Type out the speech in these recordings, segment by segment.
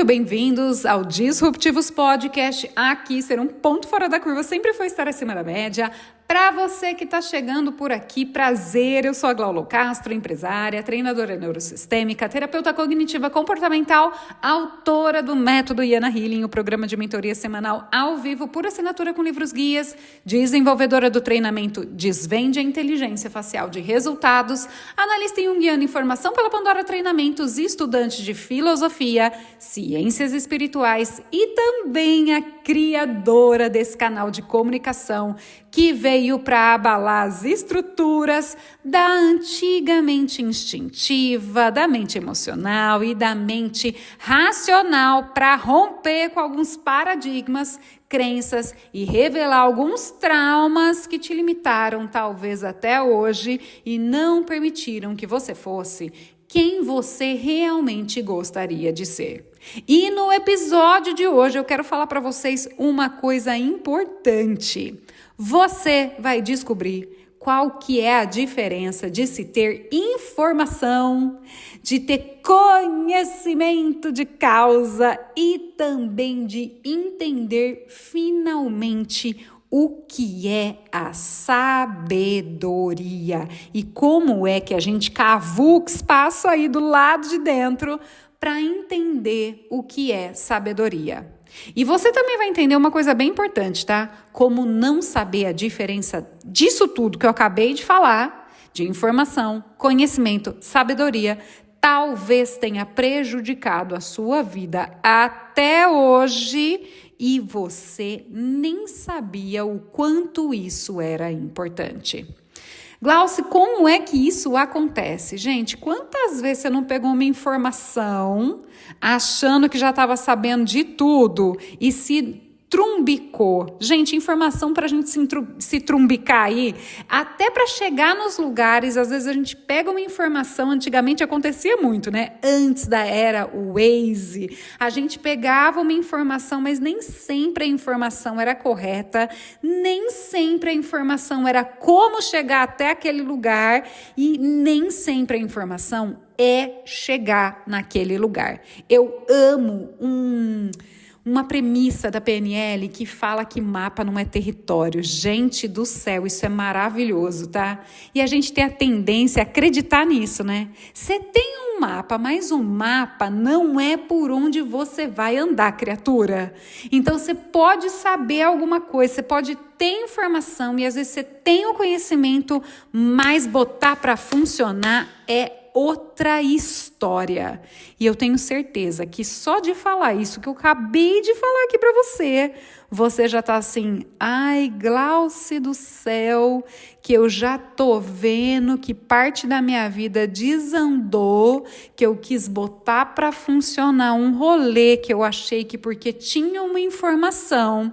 muito bem-vindos ao Disruptivos Podcast. Aqui ser um ponto fora da curva sempre foi estar acima da média. Para você que está chegando por aqui, prazer, eu sou a Glaulo Castro, empresária, treinadora neurosistêmica, terapeuta cognitiva comportamental, autora do Método Iana Healing, o programa de mentoria semanal ao vivo por assinatura com livros guias, desenvolvedora do treinamento Desvende a Inteligência Facial de Resultados, analista junguiana em formação pela Pandora Treinamentos, estudante de filosofia, ciências espirituais e também a criadora desse canal de comunicação que veio para abalar as estruturas da antiga mente instintiva, da mente emocional e da mente racional para romper com alguns paradigmas, crenças e revelar alguns traumas que te limitaram talvez até hoje e não permitiram que você fosse quem você realmente gostaria de ser. E no episódio de hoje eu quero falar para vocês uma coisa importante. Você vai descobrir qual que é a diferença de se ter informação, de ter conhecimento de causa e também de entender finalmente o que é a sabedoria e como é que a gente cavuca espaço aí do lado de dentro para entender o que é sabedoria. E você também vai entender uma coisa bem importante, tá? Como não saber a diferença disso tudo que eu acabei de falar, de informação, conhecimento, sabedoria, talvez tenha prejudicado a sua vida até hoje e você nem sabia o quanto isso era importante. Glauce, como é que isso acontece? Gente, quantas vezes você não pegou uma informação achando que já estava sabendo de tudo e se trumbicou? Gente, informação para a gente se trumbicar aí, até para chegar nos lugares, às vezes a gente pega uma informação, antigamente acontecia muito, né? Antes da era Waze, a gente pegava uma informação, mas nem sempre a informação era correta, nem sempre a informação era como chegar até aquele lugar e nem sempre a informação é chegar naquele lugar. Eu amo uma premissa da PNL que fala que mapa não é território. Gente do céu, isso é maravilhoso, tá? E a gente tem a tendência a acreditar nisso, né? Você tem um mapa, mas o mapa não é por onde você vai andar, criatura. Então, você pode saber alguma coisa, você pode ter informação e às vezes você tem o conhecimento, mas botar para funcionar é outra história. E eu tenho certeza que só de falar isso que eu acabei de falar aqui para você, você já tá assim, ai, Glauce do céu, que eu já tô vendo que parte da minha vida desandou, que eu quis botar para funcionar um rolê que eu achei que porque tinha uma informação,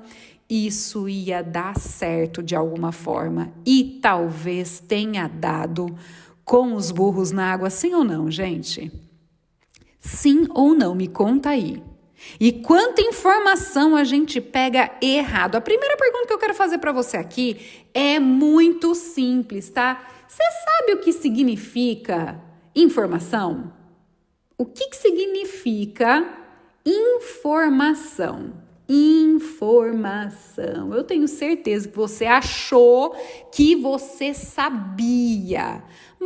isso ia dar certo de alguma forma. E talvez tenha dado com os burros na água, sim ou não, gente? Sim ou não? Me conta aí. E quanta informação a gente pega errado? A primeira pergunta que eu quero fazer para você aqui é muito simples, tá? Você sabe o que significa informação? O que significa informação? Informação. Eu tenho certeza que você achou que você sabia.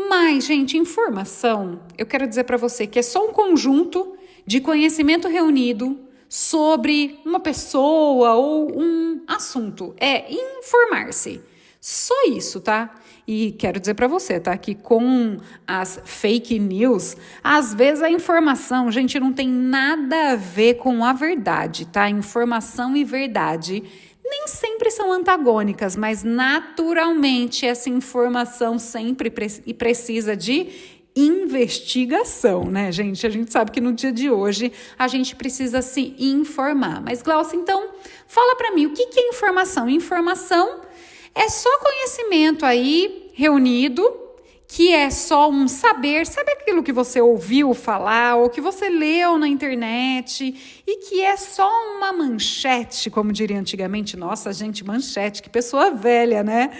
Mas, gente, informação, eu quero dizer para você que é só um conjunto de conhecimento reunido sobre uma pessoa ou um assunto. É informar-se. Só isso, tá? E quero dizer para você, tá? Que com as fake news, às vezes a informação, gente, não tem nada a ver com a verdade, tá? Informação e verdade nem sempre são antagônicas, mas naturalmente essa informação sempre precisa de investigação, né, gente? A gente sabe que no dia de hoje a gente precisa se informar. Mas, Glauce, então, fala para mim, o que é informação? Informação é só conhecimento aí reunido, que é só um saber, sabe aquilo que você ouviu falar ou que você leu na internet e que é só uma manchete, como diria antigamente. Nossa, gente, manchete, que pessoa velha, né?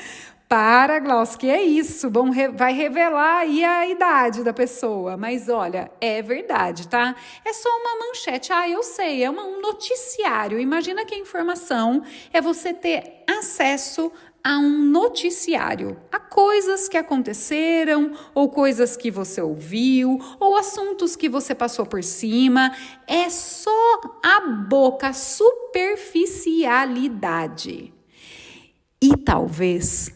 Para, Glaucio, que é isso? Vai revelar aí a idade da pessoa. Mas olha, é verdade, tá? É só uma manchete. Eu sei, é um noticiário. Imagina que a informação é você ter acesso a um noticiário, a coisas que aconteceram, ou coisas que você ouviu, ou assuntos que você passou por cima. É só a boca, superficialidade. E talvez,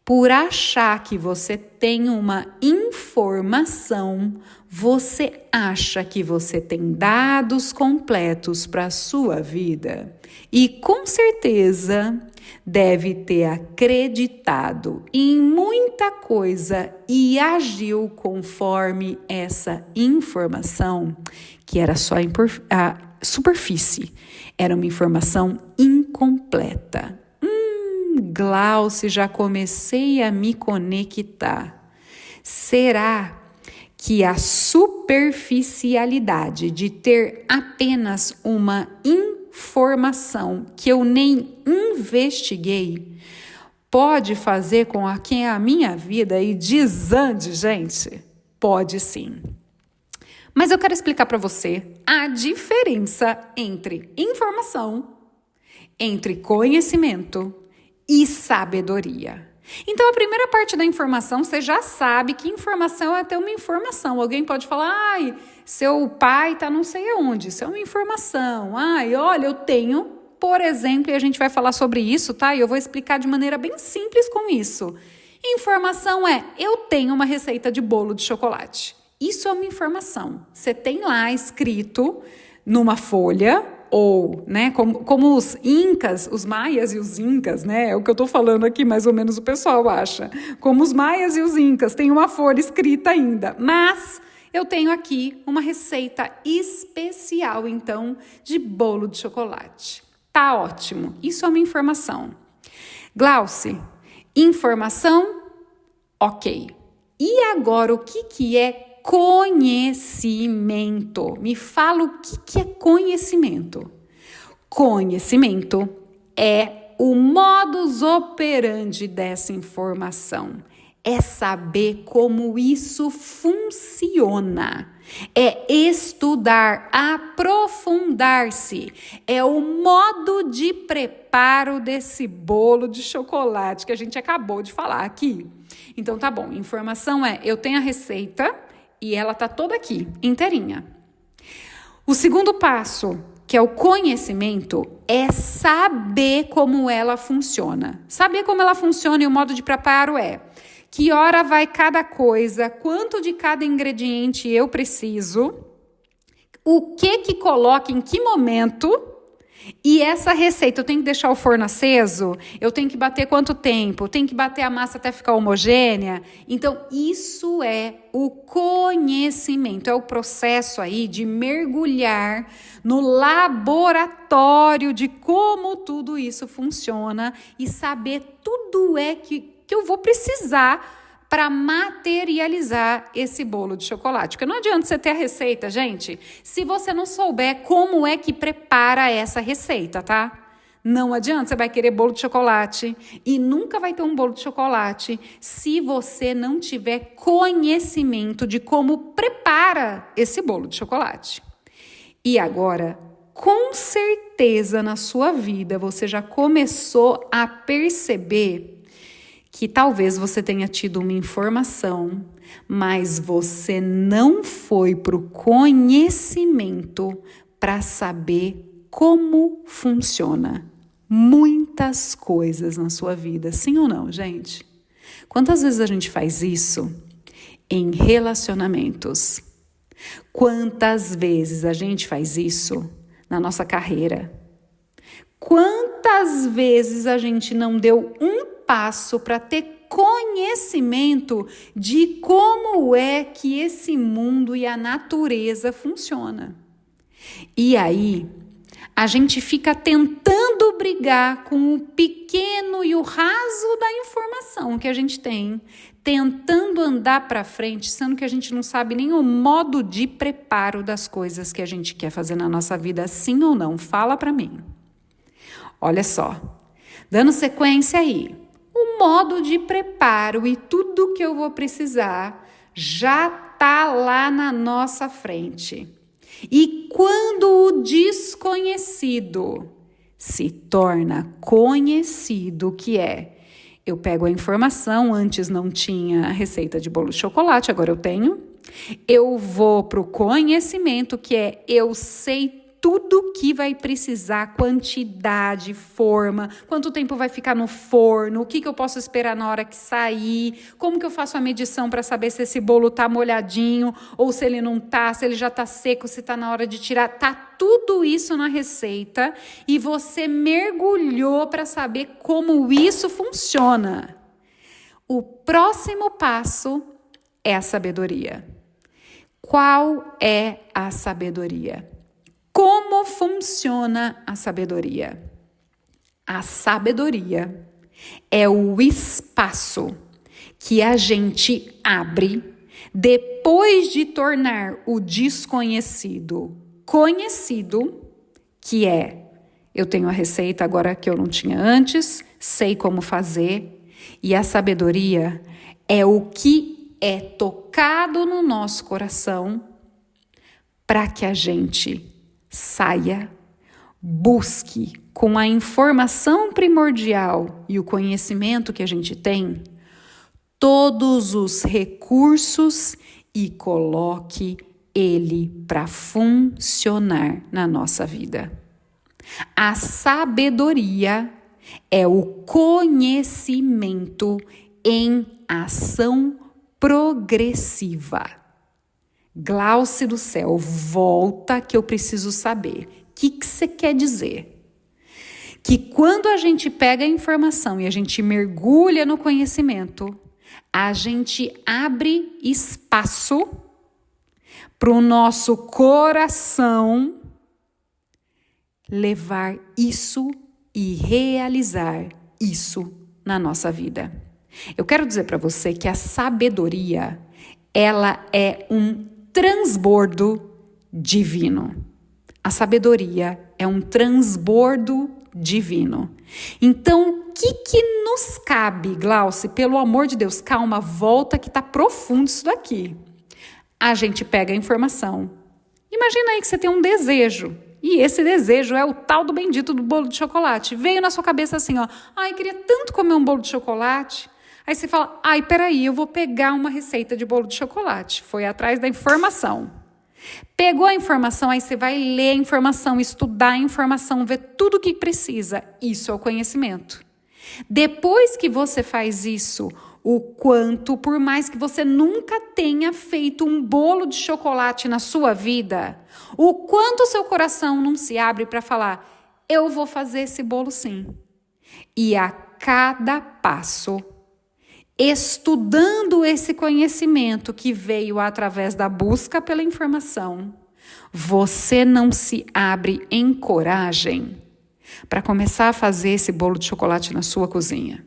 por achar que você tem uma informação, você acha que você tem dados completos para a sua vida. E com certeza deve ter acreditado em muita coisa e agiu conforme essa informação, que era só a superfície, era uma informação incompleta. Glaucio, já comecei a me conectar. Será que a superficialidade de ter apenas uma informação que eu nem investiguei pode fazer com que a minha vida desande, gente? Pode sim. Mas eu quero explicar para você a diferença entre informação, entre conhecimento e sabedoria. Então, a primeira parte da informação, você já sabe que informação é até uma informação. Alguém pode falar, seu pai está não sei aonde, isso é uma informação. Olha, eu tenho, por exemplo, e a gente vai falar sobre isso, tá? E eu vou explicar de maneira bem simples com isso. Informação eu tenho uma receita de bolo de chocolate. Isso é uma informação. Você tem lá escrito numa folha, ou, né, como os incas, os maias e os incas, né, é o que eu estou falando aqui, mais ou menos o pessoal acha, como os maias e os incas, tem uma folha escrita ainda, mas eu tenho aqui uma receita especial, então, de bolo de chocolate. Tá ótimo, isso é uma informação. Glaucio, informação, ok. E agora, o que é conhecimento? Me fala o que é conhecimento. Conhecimento é o modus operandi dessa informação. É saber como isso funciona. É estudar, aprofundar-se. É o modo de preparo desse bolo de chocolate que a gente acabou de falar aqui. Então tá bom, informação eu tenho a receita e ela tá toda aqui, inteirinha. O segundo passo, que é o conhecimento, é saber como ela funciona. Saber como ela funciona e o modo de preparo que hora vai cada coisa, quanto de cada ingrediente eu preciso, o que coloca em que momento. E essa receita, eu tenho que deixar o forno aceso? Eu tenho que bater quanto tempo? Eu tenho que bater a massa até ficar homogênea? Então, isso é o conhecimento, é o processo aí de mergulhar no laboratório de como tudo isso funciona e saber tudo que eu vou precisar para materializar esse bolo de chocolate. Porque não adianta você ter a receita, gente, se você não souber como é que prepara essa receita, tá? Não adianta, você vai querer bolo de chocolate e nunca vai ter um bolo de chocolate se você não tiver conhecimento de como prepara esse bolo de chocolate. E agora, com certeza na sua vida você já começou a perceber que talvez você tenha tido uma informação, mas você não foi para o conhecimento para saber como funciona muitas coisas na sua vida. Sim ou não, gente? Quantas vezes a gente faz isso em relacionamentos? Quantas vezes a gente faz isso na nossa carreira? Quantas vezes a gente não deu um passo para ter conhecimento de como é que esse mundo e a natureza funciona? E aí, a gente fica tentando brigar com o pequeno e o raso da informação que a gente tem, tentando andar para frente, sendo que a gente não sabe nem o modo de preparo das coisas que a gente quer fazer na nossa vida, sim ou não? Fala para mim. Olha só, dando sequência aí, o o modo de preparo e tudo que eu vou precisar já tá lá na nossa frente. E quando o desconhecido se torna conhecido, que é, eu pego a informação, antes não tinha receita de bolo de chocolate, agora eu tenho. Eu vou para o conhecimento, que é, eu sei tudo que vai precisar, quantidade, forma, quanto tempo vai ficar no forno, o que eu posso esperar na hora que sair, como que eu faço a medição para saber se esse bolo tá molhadinho ou se ele não tá, se ele já tá seco, se tá na hora de tirar. Tá tudo isso na receita e você mergulhou para saber como isso funciona. O próximo passo é a sabedoria. Qual é a sabedoria? Como funciona a sabedoria? A sabedoria é o espaço que a gente abre depois de tornar o desconhecido conhecido, que é, eu tenho a receita agora que eu não tinha antes, sei como fazer, e a sabedoria é o que é tocado no nosso coração para que a gente saia, busque com a informação primordial e o conhecimento que a gente tem, todos os recursos e coloque ele para funcionar na nossa vida. A sabedoria é o conhecimento em ação progressiva. Glauce do céu, volta que eu preciso saber. O que você quer dizer? Que quando a gente pega a informação e a gente mergulha no conhecimento, a gente abre espaço para o nosso coração levar isso e realizar isso na nossa vida. Eu quero dizer para você que a sabedoria, ela é um transbordo divino. A sabedoria é um transbordo divino. Então, o que nos cabe, Glauce? Pelo amor de Deus, calma, volta que tá profundo isso daqui. A gente pega a informação. Imagina aí que você tem um desejo. E esse desejo é o tal do bendito do bolo de chocolate. Veio na sua cabeça assim, ó. Ai, queria tanto comer um bolo de chocolate. Aí você fala, ai, peraí, eu vou pegar uma receita de bolo de chocolate. Foi atrás da informação. Pegou a informação, aí você vai ler a informação, estudar a informação, ver tudo o que precisa. Isso é o conhecimento. Depois que você faz isso, o quanto, por mais que você nunca tenha feito um bolo de chocolate na sua vida, o quanto o seu coração não se abre para falar, eu vou fazer esse bolo sim. E a cada passo, estudando esse conhecimento que veio através da busca pela informação, você não se abre em coragem para começar a fazer esse bolo de chocolate na sua cozinha.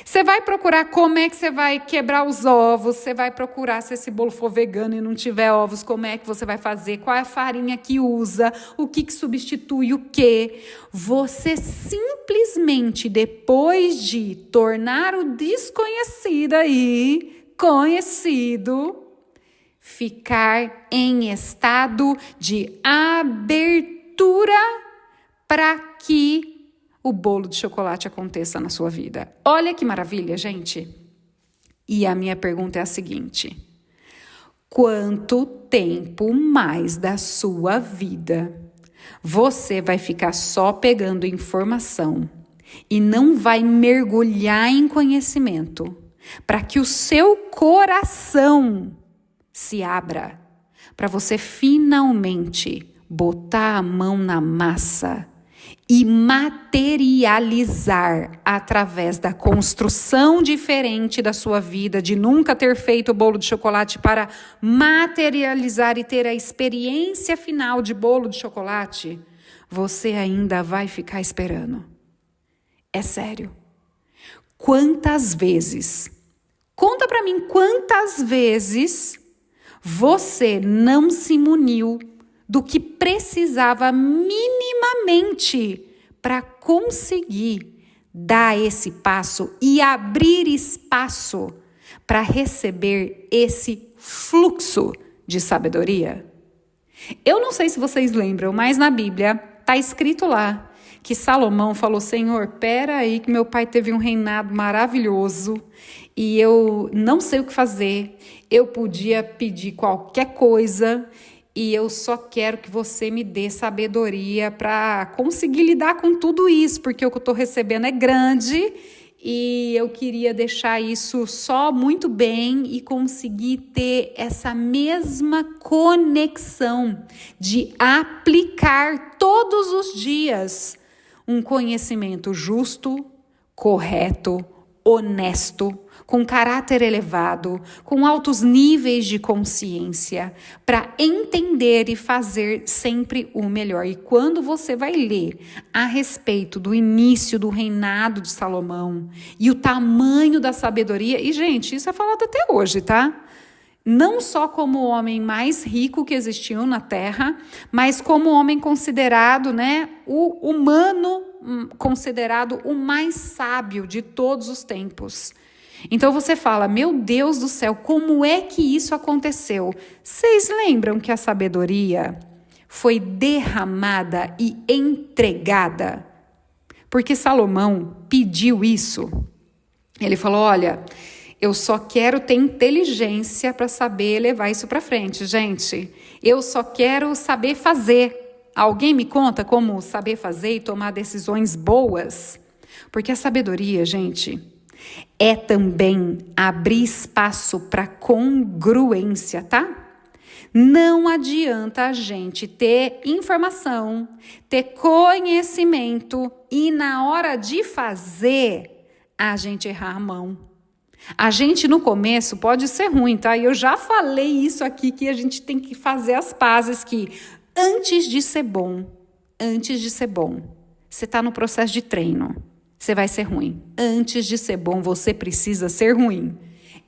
Você vai procurar como é que você vai quebrar os ovos, você vai procurar se esse bolo for vegano e não tiver ovos, como é que você vai fazer, qual é a farinha que usa, o que substitui o quê. Você simplesmente, depois de tornar o desconhecido aí conhecido, ficar em estado de abertura para que o bolo de chocolate aconteça na sua vida. Olha que maravilha, gente. E a minha pergunta é a seguinte: quanto tempo mais da sua vida você vai ficar só pegando informação e não vai mergulhar em conhecimento para que o seu coração se abra, para você finalmente botar a mão na massa e materializar através da construção diferente da sua vida, de nunca ter feito o bolo de chocolate, para materializar e ter a experiência final de bolo de chocolate, você ainda vai ficar esperando. É sério. Quantas vezes? Conta pra mim quantas vezes você não se muniu do que precisava minimamente para conseguir dar esse passo e abrir espaço para receber esse fluxo de sabedoria? Eu não sei se vocês lembram, mas na Bíblia está escrito lá que Salomão falou: Senhor, pera aí que meu pai teve um reinado maravilhoso e eu não sei o que fazer, eu podia pedir qualquer coisa e eu só quero que você me dê sabedoria para conseguir lidar com tudo isso, porque o que eu estou recebendo é grande e eu queria deixar isso só muito bem e conseguir ter essa mesma conexão de aplicar todos os dias um conhecimento justo, correto, honesto, com caráter elevado, com altos níveis de consciência, para entender e fazer sempre o melhor. E quando você vai ler a respeito do início do reinado de Salomão e o tamanho da sabedoria, e gente, isso é falado até hoje, tá? Não só como o homem mais rico que existiu na Terra, mas como o homem considerado, o humano considerado o mais sábio de todos os tempos. Então você fala: meu Deus do céu, como é que isso aconteceu? Vocês lembram que a sabedoria foi derramada e entregada? Porque Salomão pediu isso. Ele falou: olha, eu só quero ter inteligência para saber levar isso para frente, gente. Eu só quero saber fazer. Alguém me conta como saber fazer e tomar decisões boas? Porque a sabedoria, gente, é também abrir espaço para congruência, tá? Não adianta a gente ter informação, ter conhecimento e na hora de fazer, a gente errar a mão. A gente no começo pode ser ruim, tá? E eu já falei isso aqui, que a gente tem que fazer as pazes que antes de ser bom, você está no processo de treino. Você vai ser ruim. Antes de ser bom, você precisa ser ruim.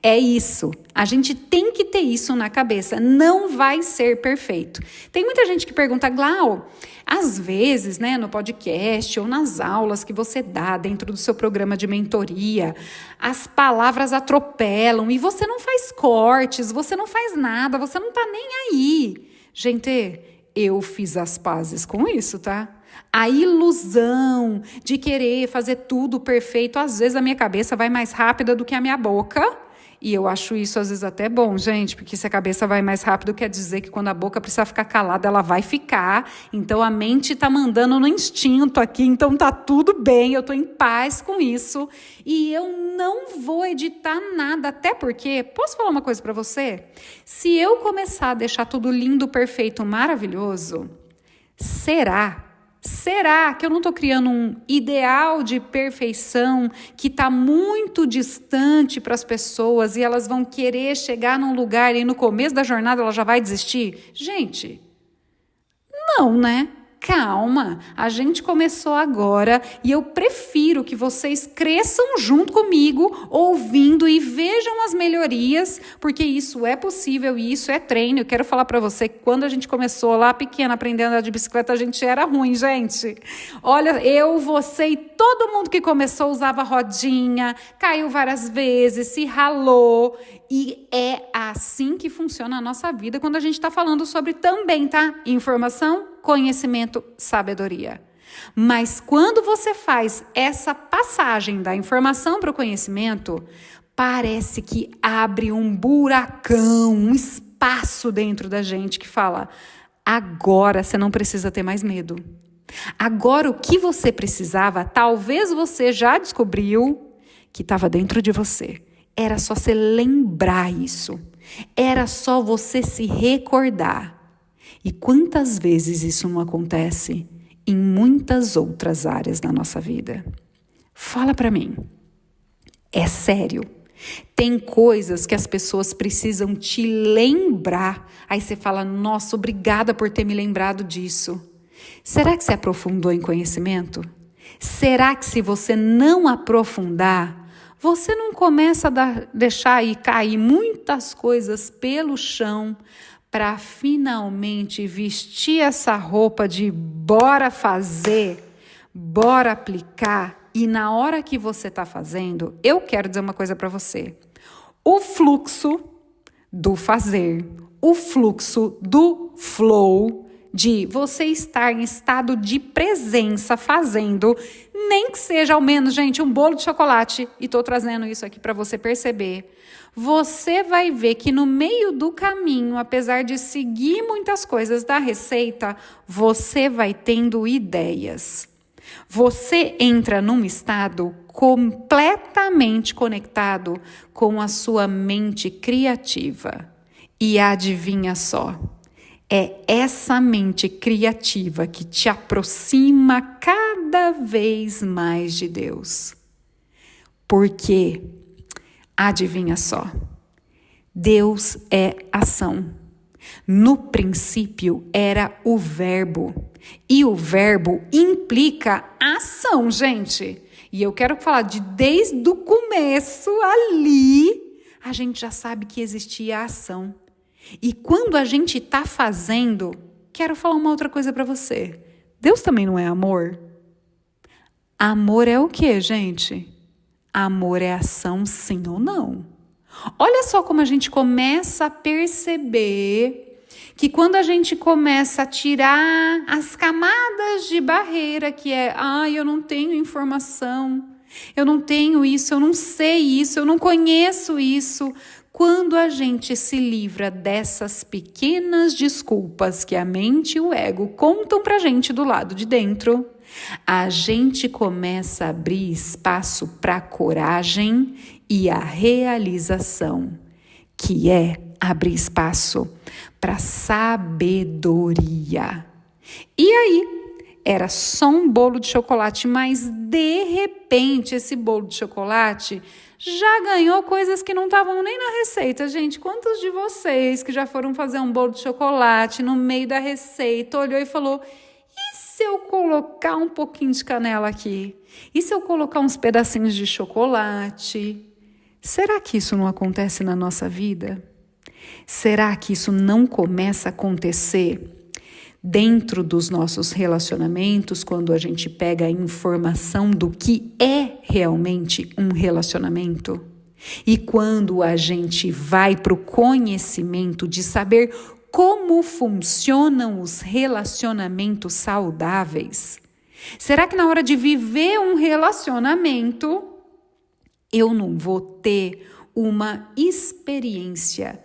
É isso. A gente tem que ter isso na cabeça. Não vai ser perfeito. Tem muita gente que pergunta: Glau, às vezes, no podcast ou nas aulas que você dá dentro do seu programa de mentoria, as palavras atropelam e você não faz cortes, você não faz nada, você não tá nem aí. Gente, eu fiz as pazes com isso, tá? A ilusão de querer fazer tudo perfeito, às vezes a minha cabeça vai mais rápida do que a minha boca. E eu acho isso às vezes até bom, gente, porque se a cabeça vai mais rápido, quer dizer que quando a boca precisa ficar calada, ela vai ficar. Então a mente tá mandando no instinto aqui, então tá tudo bem, eu tô em paz com isso. E eu não vou editar nada, até porque, posso falar uma coisa para você? Se eu começar a deixar tudo lindo, perfeito, maravilhoso, será que eu não estou criando um ideal de perfeição que está muito distante para as pessoas e elas vão querer chegar num lugar e no começo da jornada ela já vai desistir? Gente, não, né? Calma, a gente começou agora e eu prefiro que vocês cresçam junto comigo, ouvindo e vejam as melhorias, porque isso é possível e isso é treino. Eu quero falar para você que quando a gente começou lá pequena, aprendendo a andar de bicicleta, a gente era ruim, gente. Olha, eu, você e todo mundo que começou usava rodinha, caiu várias vezes, se ralou. E é assim que funciona a nossa vida quando a gente está falando sobre também, tá? Informação, conhecimento, sabedoria. Mas quando você faz essa passagem da informação para o conhecimento, parece que abre um buracão, um espaço dentro da gente que fala: agora você não precisa ter mais medo. Agora o que você precisava, talvez você já descobriu que estava dentro de você. Era só você lembrar isso. Era só você se recordar. E quantas vezes isso não acontece em muitas outras áreas da nossa vida? Fala para mim. É sério. Tem coisas que as pessoas precisam te lembrar. Aí você fala: nossa, obrigada por ter me lembrado disso. Será que você aprofundou em conhecimento? Será que se você não aprofundar, você não começa a deixar aí cair muitas coisas pelo chão para finalmente vestir essa roupa de bora fazer, bora aplicar e na hora que você está fazendo, eu quero dizer uma coisa para você. O fluxo do fazer, o fluxo do flow, de você estar em estado de presença fazendo, nem que seja ao menos, gente, um bolo de chocolate, e estou trazendo isso aqui para você perceber, você vai ver que no meio do caminho, apesar de seguir muitas coisas da receita, você vai tendo ideias. Você entra num estado completamente conectado com a sua mente criativa. E adivinha só, é essa mente criativa que te aproxima cada vez mais de Deus. Porque, adivinha só, Deus é ação. No princípio era o verbo. E o verbo implica ação, gente. E eu quero falar desde o começo ali, a gente já sabe que existia ação. E quando a gente está fazendo, quero falar uma outra coisa para você. Deus também não é amor? Amor é o quê, gente? Amor é ação, sim ou não? Olha só como a gente começa a perceber que quando a gente começa a tirar as camadas de barreira, que é, eu não tenho informação, eu não tenho isso, eu não sei isso, eu não conheço isso. Quando a gente se livra dessas pequenas desculpas que a mente e o ego contam pra gente do lado de dentro, a gente começa a abrir espaço para a coragem e a realização, que é abrir espaço para sabedoria. E aí, era só um bolo de chocolate, mas de repente esse bolo de chocolate já ganhou coisas que não estavam nem na receita. Gente, quantos de vocês que já foram fazer um bolo de chocolate no meio da receita, olhou e falou, e se eu colocar um pouquinho de canela aqui? E se eu colocar uns pedacinhos de chocolate? Será que isso não acontece na nossa vida? Será que isso não começa a acontecer dentro dos nossos relacionamentos, quando a gente pega a informação do que é realmente um relacionamento? E quando a gente vai para o conhecimento de saber como funcionam os relacionamentos saudáveis? Será que na hora de viver um relacionamento, eu não vou ter uma experiência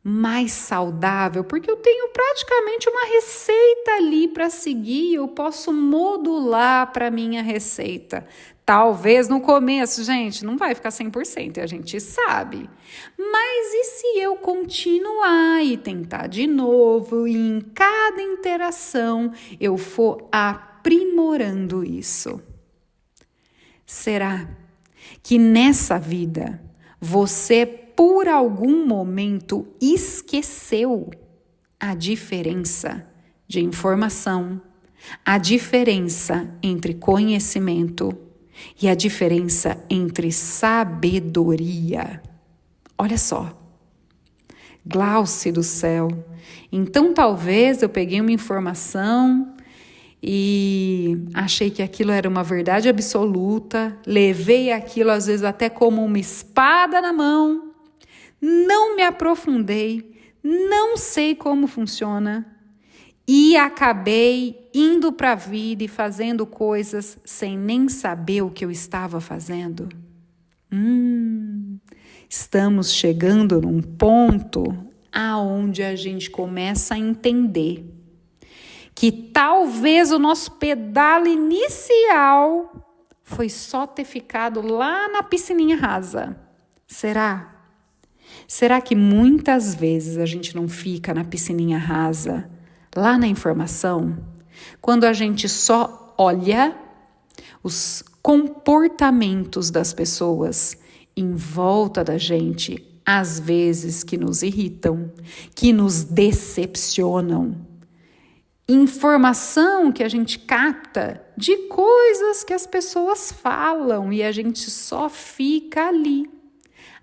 mais saudável, porque eu tenho praticamente uma receita ali para seguir, eu posso modular para minha receita. Talvez no começo, gente, não vai ficar 100%, a gente sabe. Mas e se eu continuar e tentar de novo, e em cada interação eu for aprimorando isso? Será que nessa vida você, por algum momento, esqueceu a diferença de informação, a diferença entre conhecimento e a diferença entre sabedoria? Olha só, Glauce do céu, então talvez eu peguei uma informação e achei que aquilo era uma verdade absoluta, levei aquilo às vezes até como uma espada na mão, não me aprofundei, não sei como funciona e acabei indo para a vida e fazendo coisas sem nem saber o que eu estava fazendo. Estamos chegando num ponto aonde a gente começa a entender que talvez o nosso pedalo inicial foi só ter ficado lá na piscininha rasa. Será? Será que muitas vezes a gente não fica na piscininha rasa, lá na informação, quando a gente só olha os comportamentos das pessoas em volta da gente, às vezes que nos irritam, que nos decepcionam? Informação que a gente capta de coisas que as pessoas falam e a gente só fica ali.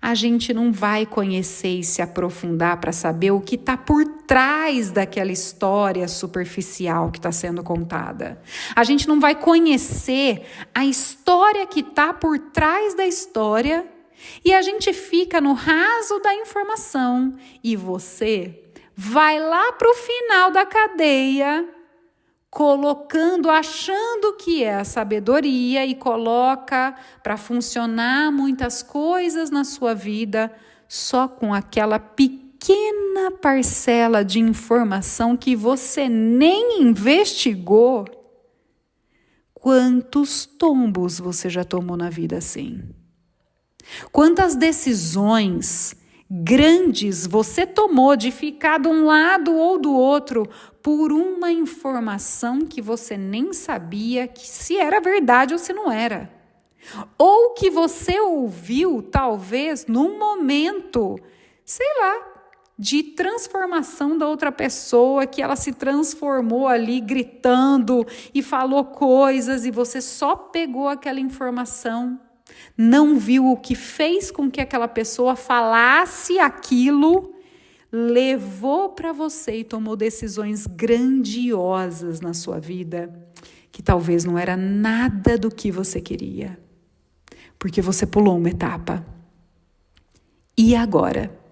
A gente não vai conhecer e se aprofundar para saber o que está por trás daquela história superficial que está sendo contada. A gente não vai conhecer a história que está por trás da história e a gente fica no raso da informação. E você vai lá para o final da cadeia, colocando, achando que é a sabedoria e coloca para funcionar muitas coisas na sua vida só com aquela pequena parcela de informação que você nem investigou. Quantos tombos você já tomou na vida assim? Quantas decisões grandes você tomou de ficar de um lado ou do outro por uma informação que você nem sabia que se era verdade ou se não era. Ou que você ouviu, talvez, num momento, sei lá, de transformação da outra pessoa, que ela se transformou ali gritando e falou coisas e você só pegou aquela informação, não viu o que fez com que aquela pessoa falasse aquilo, levou para você e tomou decisões grandiosas na sua vida, que talvez não era nada do que você queria, porque você pulou uma etapa. E agora?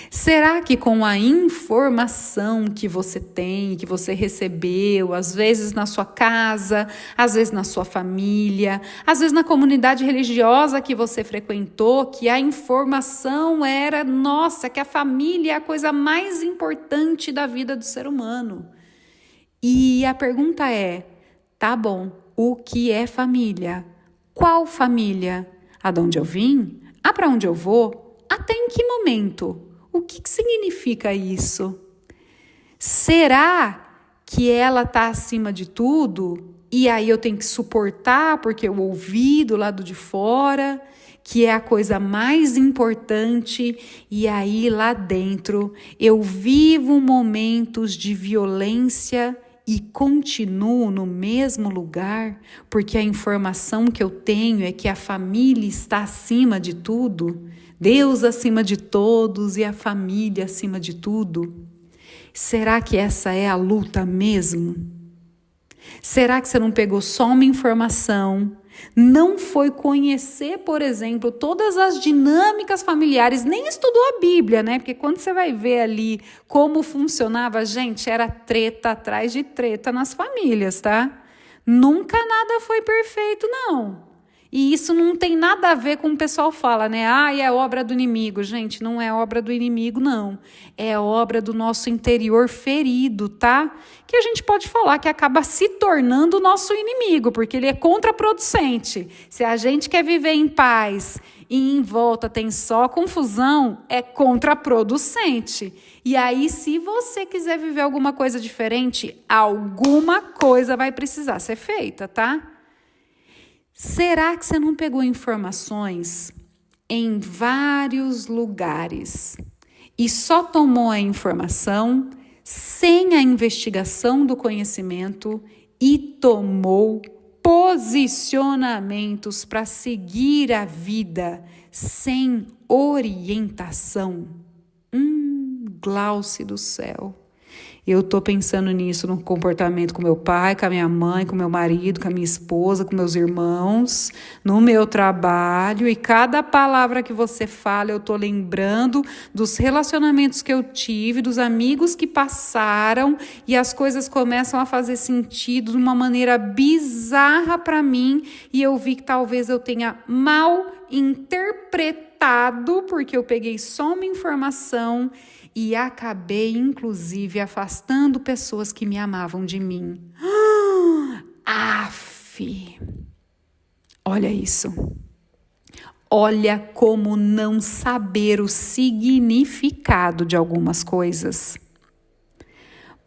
Será que com a informação que você tem, que você recebeu, às vezes na sua casa, às vezes na sua família, às vezes na comunidade religiosa que você frequentou, que a informação era, nossa, que a família é a coisa mais importante da vida do ser humano. E a pergunta é, tá bom, o que é família? Qual família? A de onde eu vim? A para onde eu vou? Até em que momento? O que significa isso? Será que ela está acima de tudo? E aí eu tenho que suportar porque eu ouvi do lado de fora, que é a coisa mais importante, e aí lá dentro eu vivo momentos de violência e continuo no mesmo lugar, porque a informação que eu tenho é que a família está acima de tudo, Deus acima de todos e a família acima de tudo. Será que essa é a luta mesmo? Será que você não pegou só uma informação, não foi conhecer, por exemplo, todas as dinâmicas familiares, nem estudou a Bíblia, né? Porque quando você vai ver ali como funcionava, gente, era treta atrás de treta nas famílias, tá? Nunca nada foi perfeito, não. E isso não tem nada a ver com o pessoal fala, né? Ah, é obra do inimigo. Gente, não é obra do inimigo, não. É obra do nosso interior ferido, tá? Que a gente pode falar que acaba se tornando o nosso inimigo, porque ele é contraproducente. Se a gente quer viver em paz e em volta tem só confusão, é contraproducente. E aí, se você quiser viver alguma coisa diferente, alguma coisa vai precisar ser feita, tá? Será que você não pegou informações em vários lugares e só tomou a informação sem a investigação do conhecimento e tomou posicionamentos para seguir a vida sem orientação? Glauce do céu. Eu estou pensando nisso no comportamento com meu pai, com a minha mãe, com meu marido, com a minha esposa, com meus irmãos, no meu trabalho. E cada palavra que você fala, eu estou lembrando dos relacionamentos que eu tive, dos amigos que passaram, e as coisas começam a fazer sentido de uma maneira bizarra para mim. E eu vi que talvez eu tenha mal interpretado, porque eu peguei só uma informação e acabei, inclusive, afastando pessoas que me amavam de mim. Aff! Olha isso. Olha como não saber o significado de algumas coisas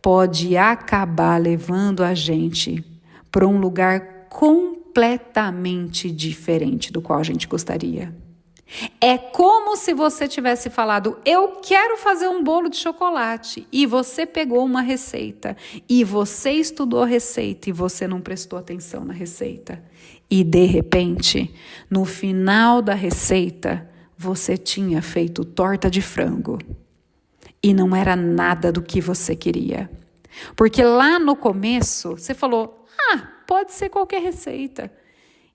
pode acabar levando a gente para um lugar completamente diferente do qual a gente gostaria. É como se você tivesse falado, eu quero fazer um bolo de chocolate, e você pegou uma receita, e você estudou a receita, e você não prestou atenção na receita. E de repente, no final da receita, você tinha feito torta de frango. E não era nada do que você queria. Porque lá no começo, você falou, pode ser qualquer receita.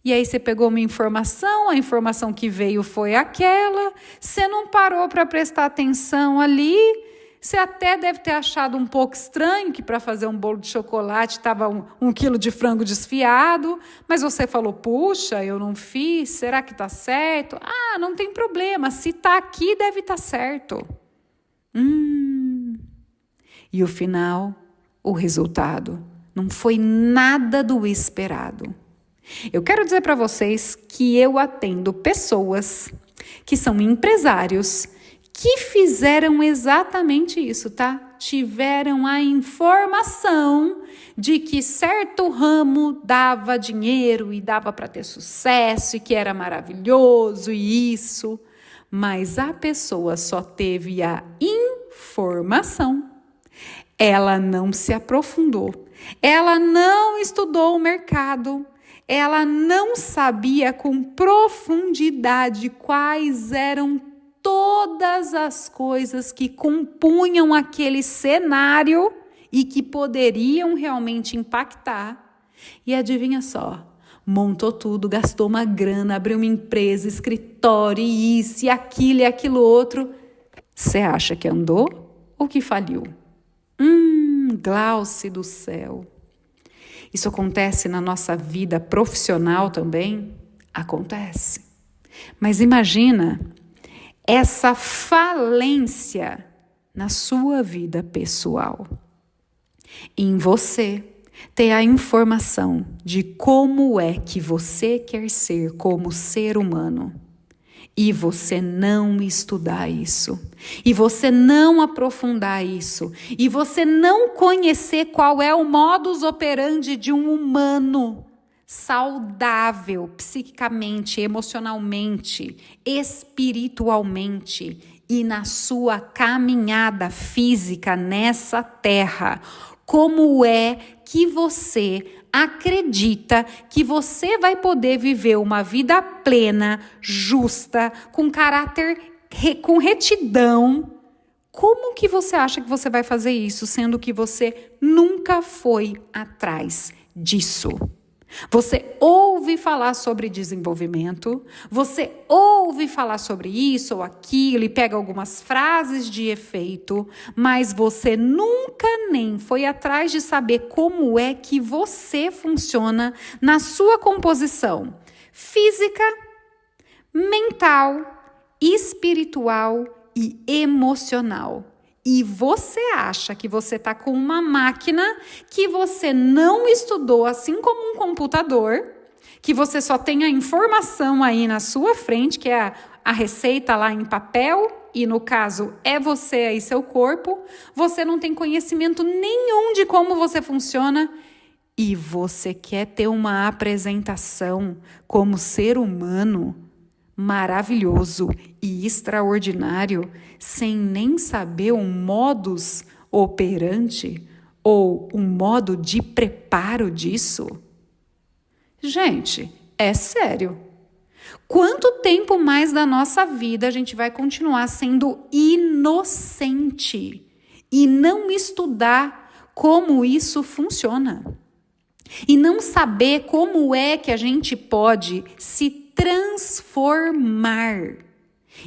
E aí você pegou uma informação, a informação que veio foi aquela, você não parou para prestar atenção ali, você até deve ter achado um pouco estranho que para fazer um bolo de chocolate estava um quilo de frango desfiado, mas você falou, puxa, eu não fiz, será que está certo? Não tem problema, se está aqui deve estar certo. E o final, o resultado, não foi nada do esperado. Eu quero dizer para vocês que eu atendo pessoas que são empresários que fizeram exatamente isso, tá? Tiveram a informação de que certo ramo dava dinheiro e dava para ter sucesso e que era maravilhoso e isso, mas a pessoa só teve a informação. Ela não se aprofundou, ela não estudou o mercado, ela não sabia com profundidade quais eram todas as coisas que compunham aquele cenário e que poderiam realmente impactar. E adivinha só, montou tudo, gastou uma grana, abriu uma empresa, escritório, isso e aquilo outro. Você acha que andou ou que faliu? Glauce do céu. Isso acontece na nossa vida profissional também? Acontece. Mas imagina essa falência na sua vida pessoal. Em você ter a informação de como é que você quer ser como ser humano. E você não estudar isso, e você não aprofundar isso, e você não conhecer qual é o modus operandi de um humano saudável, psiquicamente, emocionalmente, espiritualmente e na sua caminhada física nessa terra. Como é que você acredita que você vai poder viver uma vida plena, justa, com caráter, com retidão? Como que você acha que você vai fazer isso, sendo que você nunca foi atrás disso? Você ouve falar sobre desenvolvimento, você ouve falar sobre isso ou aquilo e pega algumas frases de efeito, mas você nunca nem foi atrás de saber como é que você funciona na sua composição física, mental, espiritual e emocional. E você acha que você está com uma máquina que você não estudou, assim como um computador, que você só tem a informação aí na sua frente, que é a receita lá em papel, e no caso é você aí, seu corpo, você não tem conhecimento nenhum de como você funciona e você quer ter uma apresentação como ser humano maravilhoso e extraordinário, sem nem saber um modus operandi ou um modo de preparo disso? Gente, é sério. Quanto tempo mais da nossa vida a gente vai continuar sendo inocente e não estudar como isso funciona? E não saber como é que a gente pode se transformar.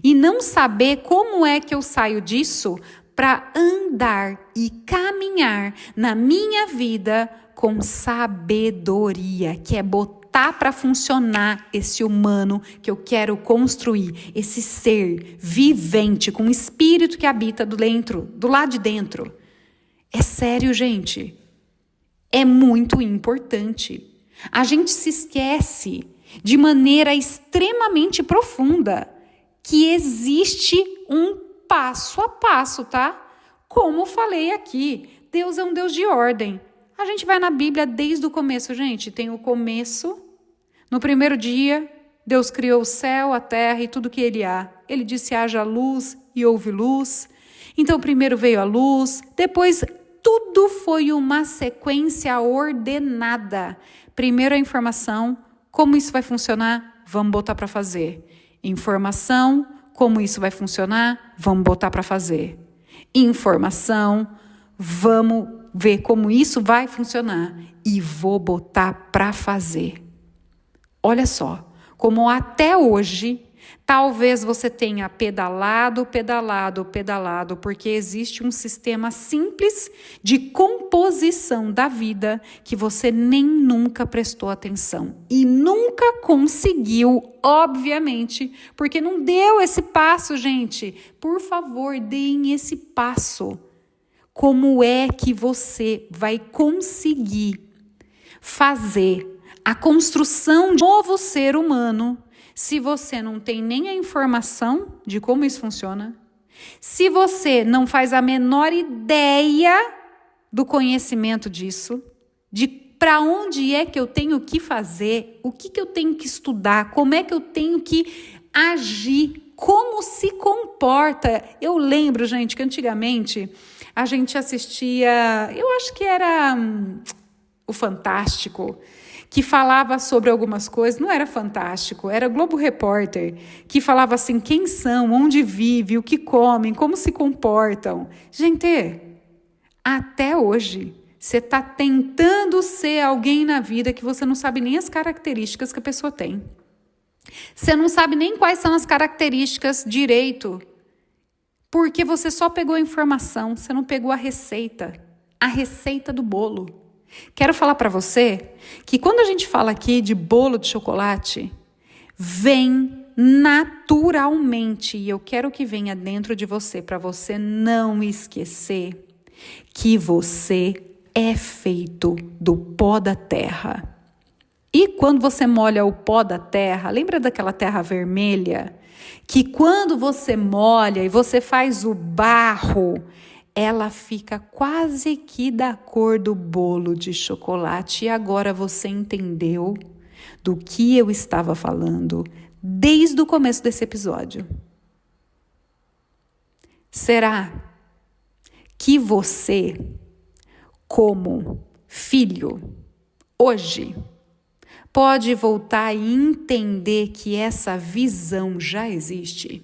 E não saber como é que eu saio disso para andar e caminhar na minha vida com sabedoria, que é botar para funcionar esse humano que eu quero construir, esse ser vivente com espírito que habita do lado de dentro. É sério, gente. É muito importante. A gente se esquece de maneira extremamente profunda que existe um passo a passo, tá? Como falei aqui, Deus é um Deus de ordem. A gente vai na Bíblia desde o começo, gente. Tem o começo. No primeiro dia, Deus criou o céu, a terra e tudo que ele há. Ele disse, haja luz e houve luz. Então, primeiro veio a luz, depois tudo foi uma sequência ordenada. Primeiro a informação, como isso vai funcionar? Vamos botar para fazer. Informação, como isso vai funcionar? Vamos botar para fazer. informação, vamos ver como isso vai funcionar e vou botar para fazer. Olha só, como até hoje, talvez você tenha pedalado, porque existe um sistema simples de composição da vida que você nem nunca prestou atenção e nunca conseguiu, obviamente, porque não deu esse passo, gente. Por favor, deem esse passo. Como é que você vai conseguir fazer a construção de um novo ser humano se você não tem nem a informação de como isso funciona, se você não faz a menor ideia do conhecimento disso, de para onde é que eu tenho que fazer, o que eu tenho que estudar, como é que eu tenho que agir, como se comporta. Eu lembro, gente, que antigamente a gente assistia, eu acho que era o Fantástico, que falava sobre algumas coisas, não era Fantástico, era Globo Repórter, que falava assim, quem são, onde vivem, o que comem, como se comportam. Gente, até hoje, você está tentando ser alguém na vida que você não sabe nem as características que a pessoa tem. Você não sabe nem quais são as características direito, porque você só pegou a informação, você não pegou a receita do bolo. Quero falar para você que quando a gente fala aqui de bolo de chocolate, vem naturalmente, e eu quero que venha dentro de você, para você não esquecer que você é feito do pó da terra. E quando você molha o pó da terra, lembra daquela terra vermelha? Que quando você molha e você faz o barro, ela fica quase que da cor do bolo de chocolate. E agora você entendeu do que eu estava falando desde o começo desse episódio. Será que você, como filho, hoje, pode voltar e entender que essa visão já existe?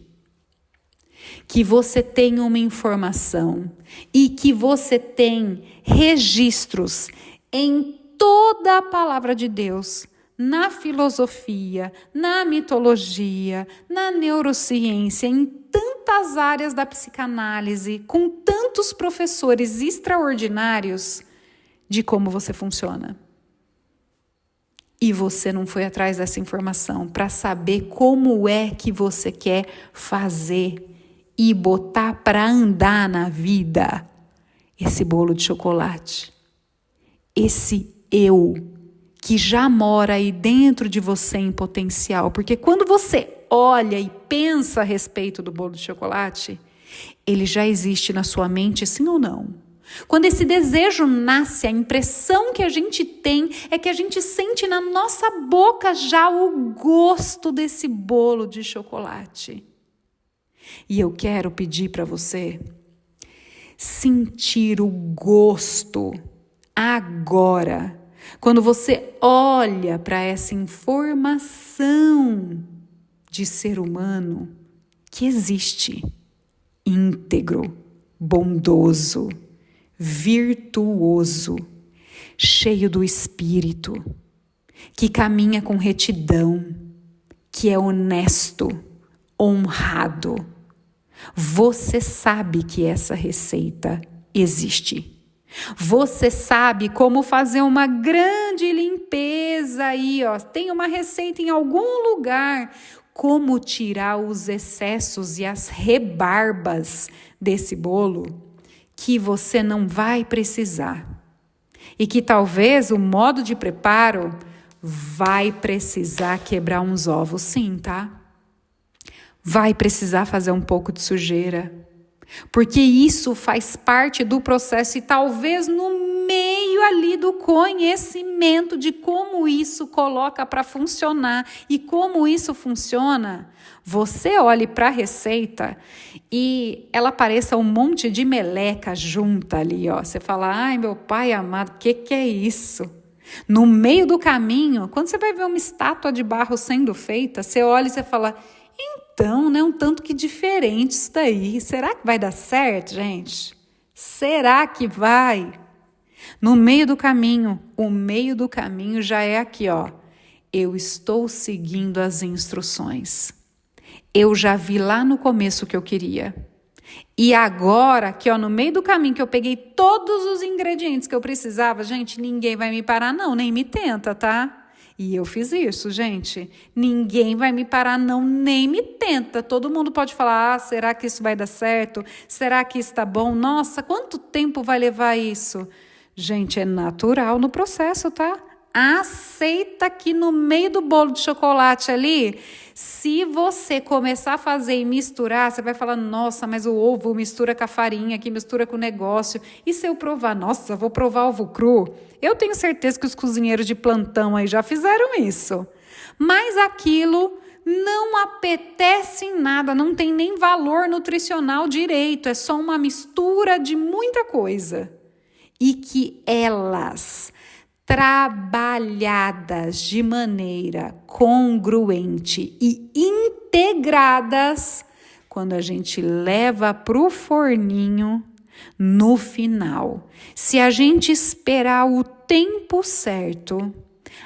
Que você tem uma informação e que você tem registros em toda a palavra de Deus, na filosofia, na mitologia, na neurociência, em tantas áreas da psicanálise, com tantos professores extraordinários de como você funciona. E você não foi atrás dessa informação para saber como é que você quer fazer e botar para andar na vida esse bolo de chocolate. Esse eu que já mora aí dentro de você em potencial. Porque quando você olha e pensa a respeito do bolo de chocolate, ele já existe na sua mente, sim ou não? Quando esse desejo nasce, a impressão que a gente tem é que a gente sente na nossa boca já o gosto desse bolo de chocolate. E eu quero pedir para você sentir o gosto agora, quando você olha para essa informação de ser humano que existe, íntegro, bondoso, virtuoso, cheio do Espírito, que caminha com retidão, que é honesto, honrado. Você sabe que essa receita existe. Você sabe como fazer uma grande limpeza aí, ó. Tem uma receita em algum lugar. Como tirar os excessos e as rebarbas desse bolo que você não vai precisar. E que talvez o modo de preparo vai precisar quebrar uns ovos, sim, tá? Vai precisar fazer um pouco de sujeira, porque isso faz parte do processo e talvez no meio ali do conhecimento de como isso coloca para funcionar e como isso funciona, você olhe para a receita e ela pareça um monte de meleca junta ali, ó. Você fala, ai meu pai amado, o que é isso? No meio do caminho, quando você vai ver uma estátua de barro sendo feita, você olha e você fala, tão, né, um tanto que diferente isso daí. Será que vai dar certo, gente? Será que vai? No meio do caminho, o meio do caminho já é aqui, ó. Eu estou seguindo as instruções. Eu já vi lá no começo o que eu queria. E agora, aqui, ó, no meio do caminho que eu peguei todos os ingredientes que eu precisava, gente, ninguém vai me parar não, nem me tenta, tá? E eu fiz isso, gente. Ninguém vai me parar não, nem me tenta. Todo mundo pode falar, será que isso vai dar certo? Será que isso tá bom? Nossa, quanto tempo vai levar isso? Gente, é natural no processo, tá? Aceita que no meio do bolo de chocolate ali, se você começar a fazer e misturar, você vai falar, nossa, mas o ovo mistura com a farinha, que mistura com o negócio. E se eu provar? Nossa, vou provar ovo cru. Eu tenho certeza que os cozinheiros de plantão aí já fizeram isso. Mas aquilo não apetece em nada, não tem nem valor nutricional direito, é só uma mistura de muita coisa. E que elas, trabalhadas de maneira congruente e integradas, quando a gente leva para o forninho, no final, se a gente esperar o tempo certo,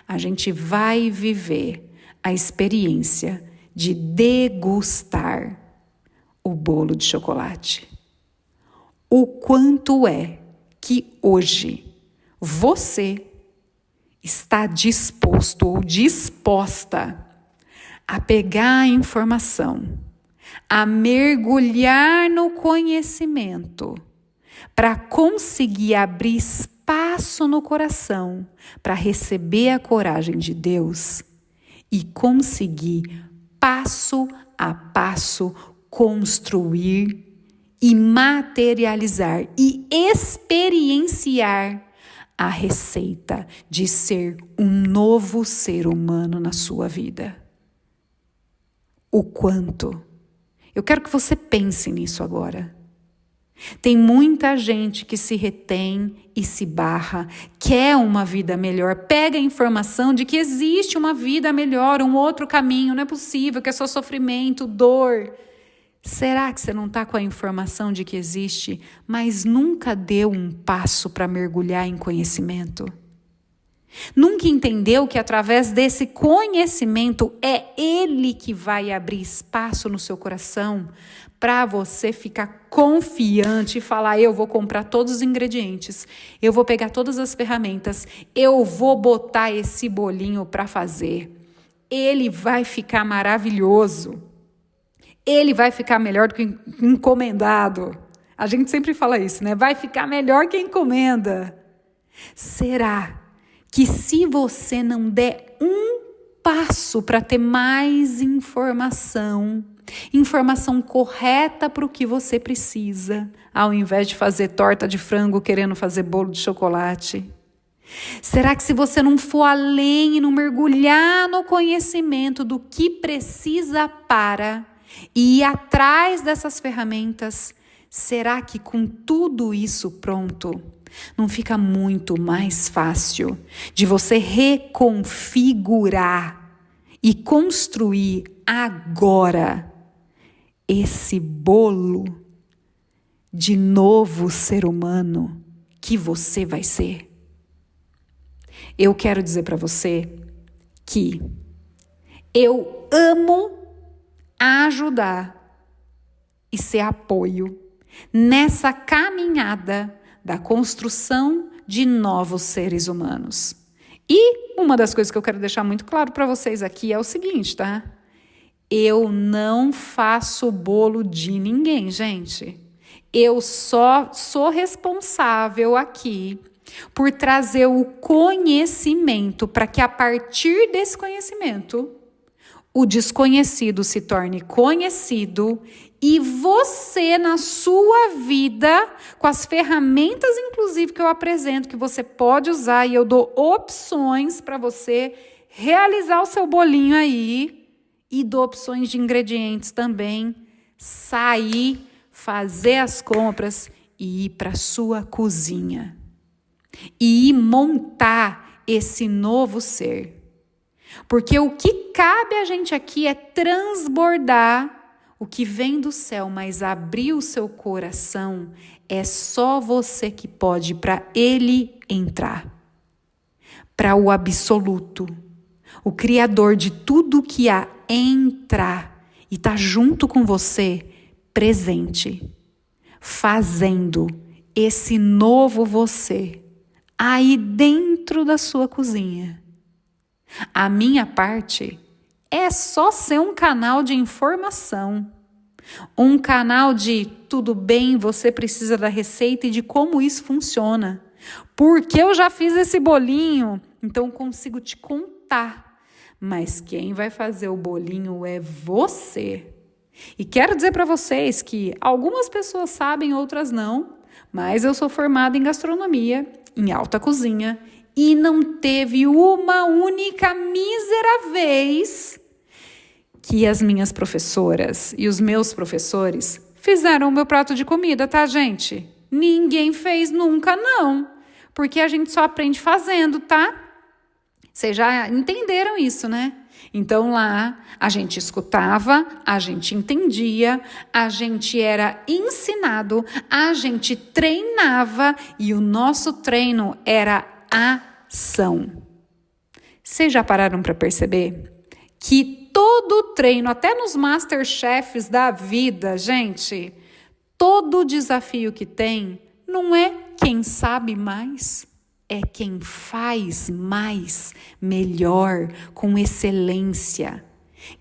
a gente vai viver a experiência de degustar o bolo de chocolate. O quanto é que hoje você está disposto ou disposta a pegar a informação, a mergulhar no conhecimento, para conseguir abrir espaço no coração, para receber a coragem de Deus e conseguir, passo a passo, construir e materializar e experienciar a receita de ser um novo ser humano na sua vida. O quanto? Eu quero que você pense nisso agora. Tem muita gente que se retém e se barra, quer uma vida melhor, pega a informação de que existe uma vida melhor, um outro caminho, não é possível, que é só sofrimento, dor. Será que você não está com a informação de que existe, mas nunca deu um passo para mergulhar em conhecimento? Nunca entendeu que através desse conhecimento é ele que vai abrir espaço no seu coração para você ficar confiante e falar, eu vou comprar todos os ingredientes, eu vou pegar todas as ferramentas, eu vou botar esse bolinho para fazer. Ele vai ficar maravilhoso. Ele vai ficar melhor do que encomendado. A gente sempre fala isso, né? Vai ficar melhor que encomenda. Será que se você não der um passo para ter mais informação correta para o que você precisa, ao invés de fazer torta de frango querendo fazer bolo de chocolate? Será que se você não for além e não mergulhar no conhecimento do que precisa para e ir atrás dessas ferramentas, será que com tudo isso pronto, não fica muito mais fácil de você reconfigurar e construir agora esse bolo de novo ser humano que você vai ser? Eu quero dizer para você que eu amo ajudar e ser apoio nessa caminhada da construção de novos seres humanos. E uma das coisas que eu quero deixar muito claro para vocês aqui é o seguinte, tá? Eu não faço bolo de ninguém, gente. Eu só sou responsável aqui por trazer o conhecimento para que a partir desse conhecimento o desconhecido se torne conhecido e você na sua vida, com as ferramentas inclusive que eu apresento, que você pode usar e eu dou opções para você realizar o seu bolinho aí e dou opções de ingredientes também, sair, fazer as compras e ir para a sua cozinha e ir montar esse novo ser. Porque o que cabe a gente aqui é transbordar o que vem do céu, mas abrir o seu coração, é só você que pode para ele entrar. Para o absoluto, o Criador de tudo que há, entrar e estar junto com você, presente, fazendo esse novo você aí dentro da sua cozinha. A minha parte é só ser um canal de informação, um canal de tudo bem, você precisa da receita e de como isso funciona. Porque eu já fiz esse bolinho, então consigo te contar. Mas quem vai fazer o bolinho é você. E quero dizer para vocês que algumas pessoas sabem, outras não, mas eu sou formada em gastronomia, em alta cozinha, e não teve uma única mísera vez que as minhas professoras e os meus professores fizeram o meu prato de comida, tá, gente? Ninguém fez nunca, não. Porque a gente só aprende fazendo, tá? Vocês já entenderam isso, né? Então lá a gente escutava, a gente entendia, a gente era ensinado, a gente treinava e o nosso treino era ação. Vocês já pararam para perceber que todo treino, até nos Masterchefs da vida, gente, todo desafio que tem não é quem sabe mais, é quem faz mais, melhor, com excelência.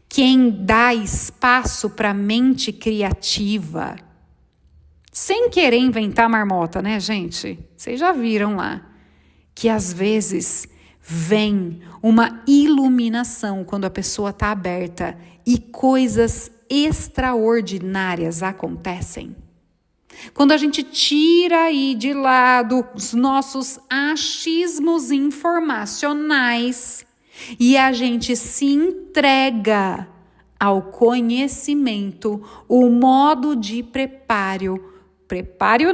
Quem dá espaço para a mente criativa. Sem querer inventar marmota, né, gente? Vocês já viram lá que às vezes vem uma iluminação quando a pessoa está aberta e coisas extraordinárias acontecem. Quando a gente tira aí de lado os nossos achismos informacionais e a gente se entrega ao conhecimento, o modo de preparo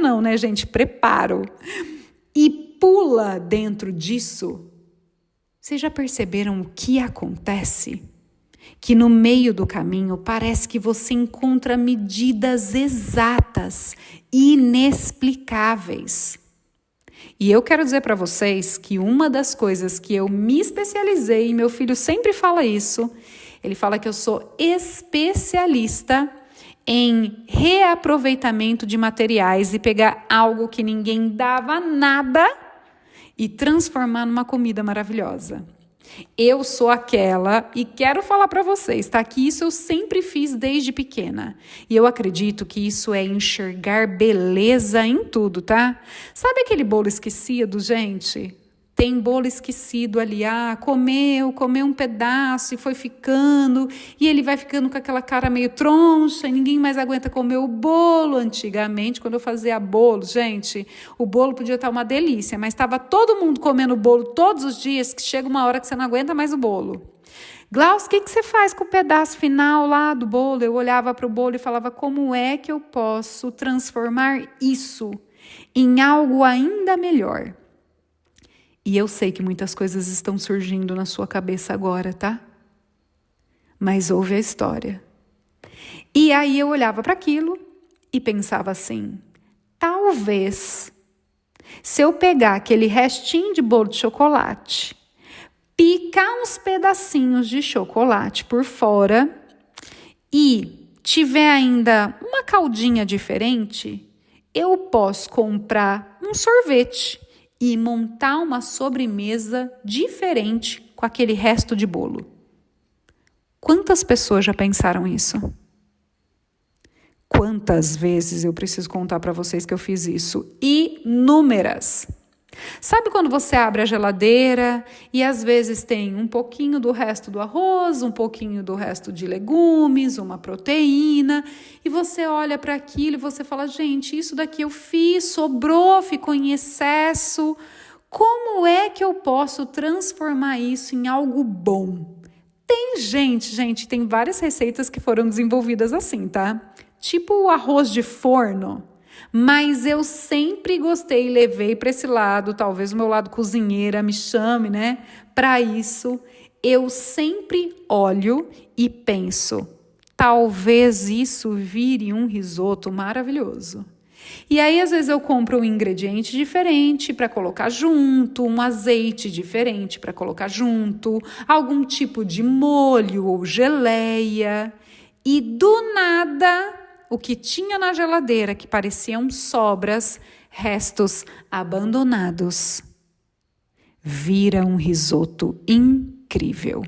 não, né, gente? Preparo. E pula dentro disso. Vocês já perceberam o que acontece? Que no meio do caminho parece que você encontra medidas exatas, inexplicáveis. E eu quero dizer para vocês que uma das coisas que eu me especializei, e meu filho sempre fala isso, ele fala que eu sou especialista em reaproveitamento de materiais e pegar algo que ninguém dava nada e transformar numa comida maravilhosa. Eu sou aquela, e quero falar para vocês, tá? Que isso eu sempre fiz desde pequena. E eu acredito que isso é enxergar beleza em tudo, tá? Sabe aquele bolo esquecido, gente? Tem bolo esquecido ali, comeu um pedaço e foi ficando, e ele vai ficando com aquela cara meio troncha, e ninguém mais aguenta comer o bolo. Antigamente, quando eu fazia bolo, gente, o bolo podia estar uma delícia, mas estava todo mundo comendo bolo todos os dias, que chega uma hora que você não aguenta mais o bolo. Glaucio, o que você faz com o pedaço final lá do bolo? Eu olhava para o bolo e falava, como é que eu posso transformar isso em algo ainda melhor? E eu sei que muitas coisas estão surgindo na sua cabeça agora, tá? Mas ouve a história. E aí eu olhava para aquilo e pensava assim, talvez, se eu pegar aquele restinho de bolo de chocolate, picar uns pedacinhos de chocolate por fora e tiver ainda uma caldinha diferente, eu posso comprar um sorvete e montar uma sobremesa diferente com aquele resto de bolo. Quantas pessoas já pensaram isso? Quantas vezes eu preciso contar para vocês que eu fiz isso? Inúmeras. Sabe quando você abre a geladeira e às vezes tem um pouquinho do resto do arroz, um pouquinho do resto de legumes, uma proteína, e você olha para aquilo e você fala, gente, isso daqui eu fiz, sobrou, ficou em excesso. Como é que eu posso transformar isso em algo bom? Tem tem várias receitas que foram desenvolvidas assim, tá? Tipo o arroz de forno. Mas eu sempre gostei e levei para esse lado, talvez o meu lado cozinheira me chame, né? Para isso, eu sempre olho e penso, talvez isso vire um risoto maravilhoso. E aí, às vezes, eu compro um ingrediente diferente para colocar junto, um azeite diferente para colocar junto, algum tipo de molho ou geleia. E do nada, o que tinha na geladeira, que pareciam sobras, restos abandonados, vira um risoto incrível.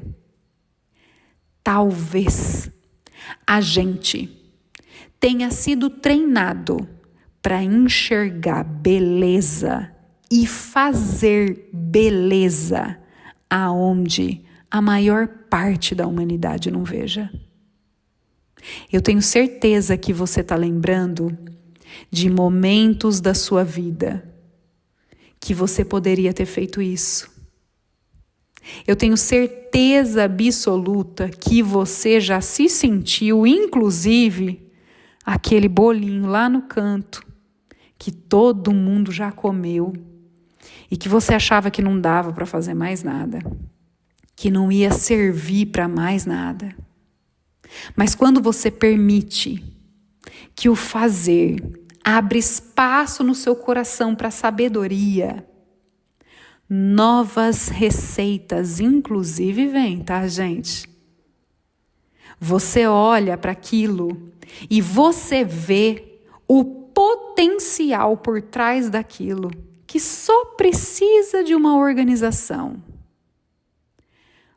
Talvez a gente tenha sido treinado para enxergar beleza e fazer beleza aonde a maior parte da humanidade não veja. Eu tenho certeza que você está lembrando de momentos da sua vida que você poderia ter feito isso. Eu tenho certeza absoluta que você já se sentiu, inclusive, aquele bolinho lá no canto, que todo mundo já comeu e que você achava que não dava para fazer mais nada, que não ia servir para mais nada. Mas quando você permite que o fazer abre espaço no seu coração para sabedoria, novas receitas, inclusive, vêm, tá, gente? Você olha para aquilo e você vê o potencial por trás daquilo, que só precisa de uma organização.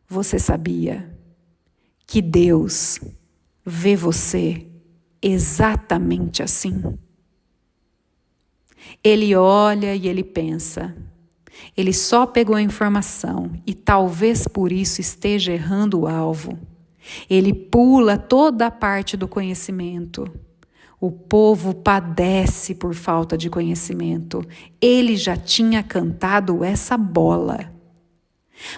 Você sabia que Deus vê você exatamente assim? Ele olha e ele pensa, ele só pegou a informação e talvez por isso esteja errando o alvo. Ele pula toda a parte do conhecimento. O povo padece por falta de conhecimento. Ele já tinha cantado essa bola.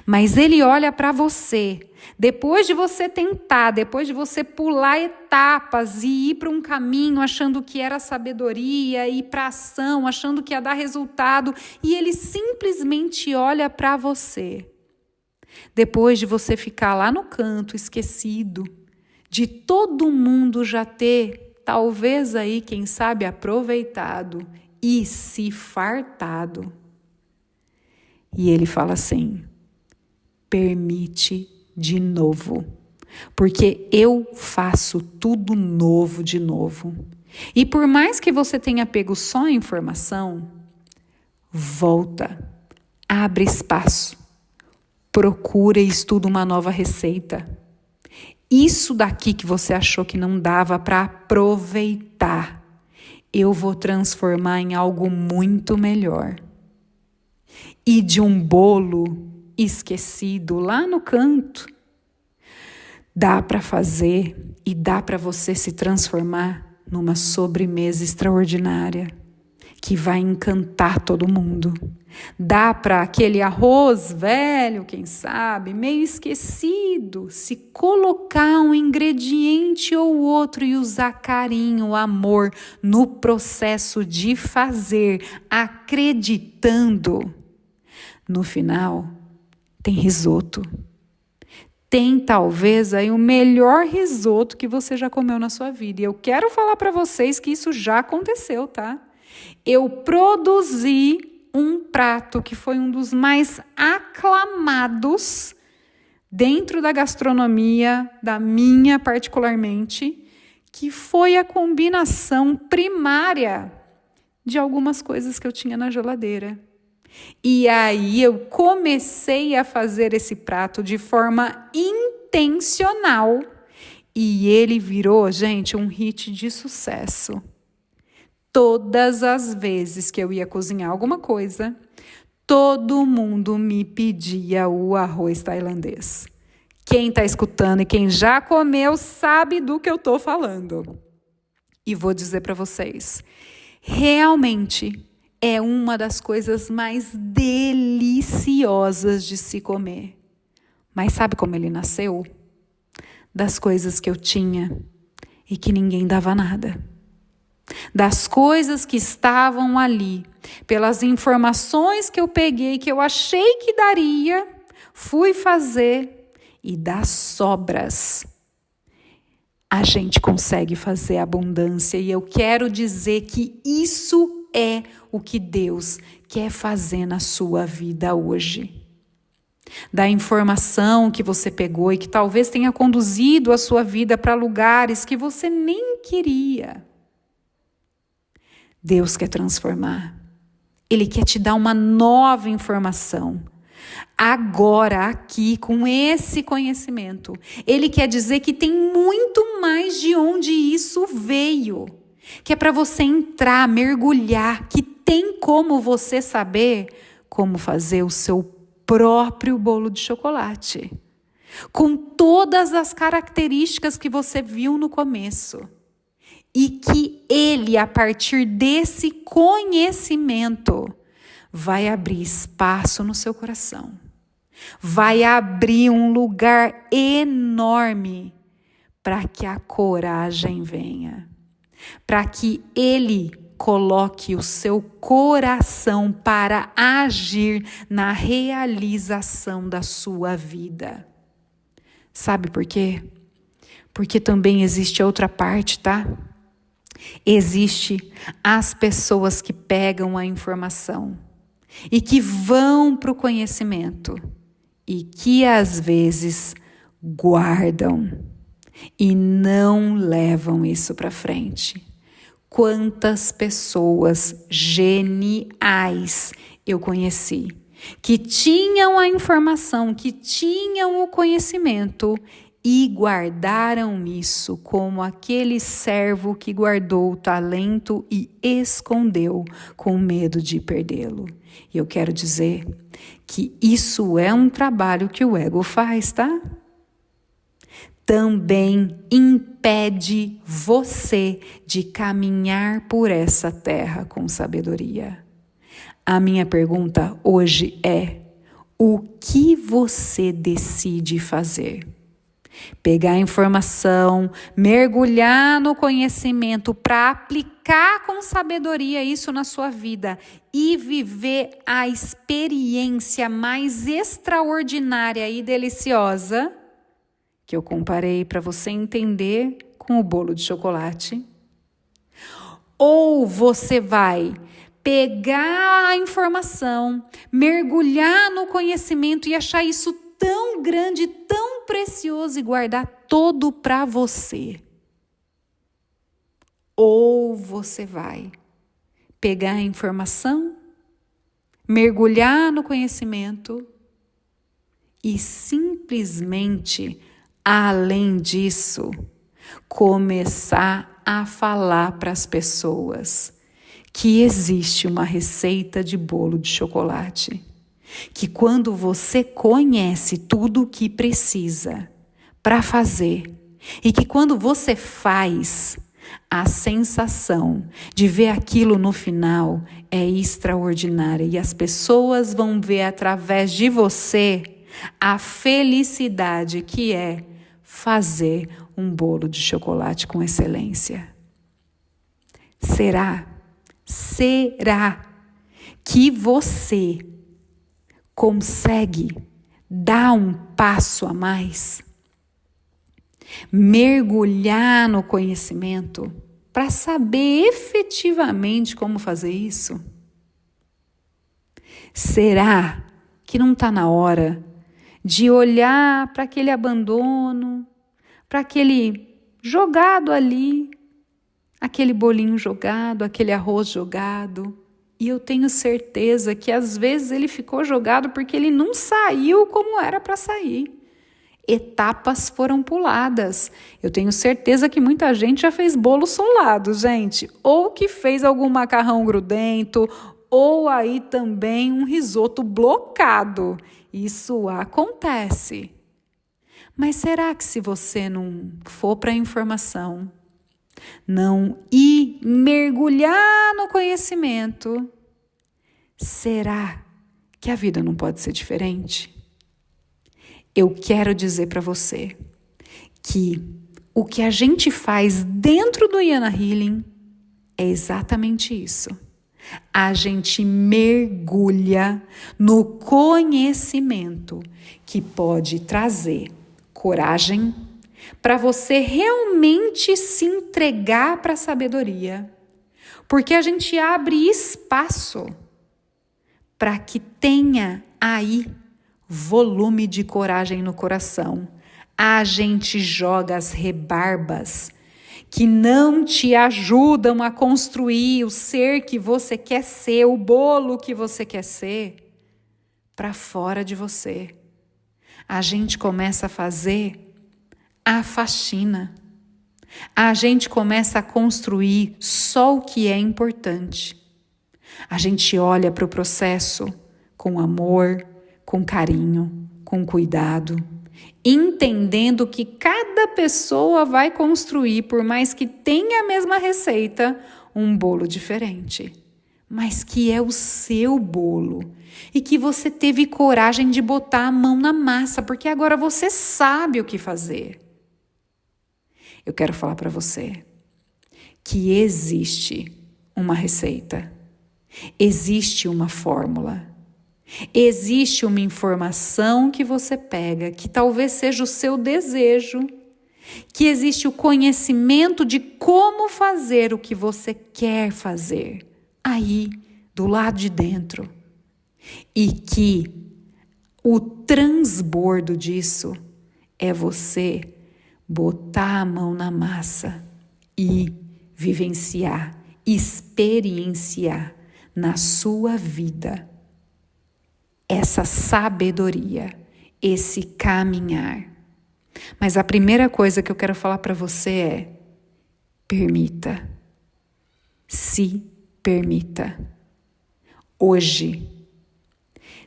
Mas ele olha para você, depois de você tentar, depois de você pular etapas e ir para um caminho achando que era sabedoria, ir para ação, achando que ia dar resultado, e ele simplesmente olha para você. Depois de você ficar lá no canto, esquecido, de todo mundo já ter, talvez aí, quem sabe, aproveitado e se fartado. E ele fala assim: permite de novo, porque eu faço tudo novo de novo. E por mais que você tenha pego só a informação, volta, abre espaço, procura e estuda uma nova receita. Isso daqui que você achou que não dava para aproveitar, eu vou transformar em algo muito melhor. E de um bolo esquecido lá no canto, dá para fazer e dá para você se transformar numa sobremesa extraordinária que vai encantar todo mundo. Dá para aquele arroz velho, quem sabe, meio esquecido, se colocar um ingrediente ou outro e usar carinho, amor no processo de fazer, acreditando. No final, tem risoto. Tem talvez aí o melhor risoto que você já comeu na sua vida. E eu quero falar para vocês que isso já aconteceu, tá? Eu produzi um prato que foi um dos mais aclamados dentro da gastronomia, da minha particularmente, que foi a combinação primária de algumas coisas que eu tinha na geladeira. E aí eu comecei a fazer esse prato de forma intencional e ele virou, gente, um hit de sucesso. Todas as vezes que eu ia cozinhar alguma coisa, todo mundo me pedia o arroz tailandês. Quem está escutando e quem já comeu sabe do que eu estou falando. E vou dizer para vocês, realmente é uma das coisas mais deliciosas de se comer. Mas sabe como ele nasceu? Das coisas que eu tinha e que ninguém dava nada. Das coisas que estavam ali, pelas informações que eu peguei, que eu achei que daria, fui fazer, e das sobras. a gente consegue fazer abundância. E eu quero dizer que isso é o que Deus quer fazer na sua vida hoje. Da informação que você pegou e que talvez tenha conduzido a sua vida para lugares que você nem queria. Deus quer transformar. Ele quer te dar uma nova informação. Agora, aqui, com esse conhecimento, Ele quer dizer que tem muito mais de onde isso veio. Que é para você entrar, mergulhar, que tem como você saber como fazer o seu próprio bolo de chocolate. Com todas as características que você viu no começo. E que Ele, a partir desse conhecimento, vai abrir espaço no seu coração. Vai abrir um lugar enorme para que a coragem venha. Para que Ele coloque o seu coração para agir na realização da sua vida. Sabe por quê? Porque também existe outra parte, tá? Existe as pessoas que pegam a informação e que vão para o conhecimento e que às vezes guardam e não levam isso para frente. Quantas pessoas geniais eu conheci que tinham a informação, que tinham o conhecimento e guardaram isso como aquele servo que guardou o talento e escondeu com medo de perdê-lo. E eu quero dizer que isso é um trabalho que o ego faz, tá? Também impede você de caminhar por essa terra com sabedoria. A minha pergunta hoje é: o que você decide fazer? Pegar a informação, mergulhar no conhecimento para aplicar com sabedoria isso na sua vida e viver a experiência mais extraordinária e deliciosa que eu comparei para você entender com o bolo de chocolate? Ou você vai pegar a informação, mergulhar no conhecimento e achar isso tão grande, tão precioso e guardar todo para você? Ou você vai pegar a informação, mergulhar no conhecimento e simplesmente, além disso, começar a falar para as pessoas que existe uma receita de bolo de chocolate. Que quando você conhece tudo o que precisa para fazer e que quando você faz, a sensação de ver aquilo no final é extraordinária e as pessoas vão ver através de você a felicidade que é fazer um bolo de chocolate com excelência. Será que você consegue dar um passo a mais? Mergulhar no conhecimento para saber efetivamente como fazer isso? Será que não está na hora de olhar para aquele abandono, para aquele jogado ali, aquele bolinho jogado, aquele arroz jogado? E eu tenho certeza que às vezes ele ficou jogado porque ele não saiu como era para sair. Etapas foram puladas. Eu tenho certeza que muita gente já fez bolo solado, gente. Ou que fez algum macarrão grudento, ou aí também um risoto blocado. Isso acontece. Mas será que se você não for para a informação, não ir mergulhar no conhecimento, será que a vida não pode ser diferente? Eu quero dizer para você que o que a gente faz dentro do Iana Healing é exatamente isso. A gente mergulha no conhecimento que pode trazer coragem, para você realmente se entregar para a sabedoria. Porque a gente abre espaço para que tenha aí volume de coragem no coração. A gente joga as rebarbas que não te ajudam a construir o ser que você quer ser, o bolo que você quer ser, para fora de você. A gente começa a fazer a faxina. A gente começa a construir só o que é importante. A gente olha para o processo com amor, com carinho, com cuidado, entendendo que cada pessoa vai construir, por mais que tenha a mesma receita, um bolo diferente, mas que é o seu bolo e que você teve coragem de botar a mão na massa, porque agora você sabe o que fazer. Eu quero falar para você que existe uma receita, existe uma fórmula, existe uma informação que você pega, que talvez seja o seu desejo, que existe o conhecimento de como fazer o que você quer fazer, aí, do lado de dentro. E que o transbordo disso é você botar a mão na massa e vivenciar, experienciar na sua vida essa sabedoria, esse caminhar. Mas a primeira coisa que eu quero falar para você é: permita, se permita. Hoje,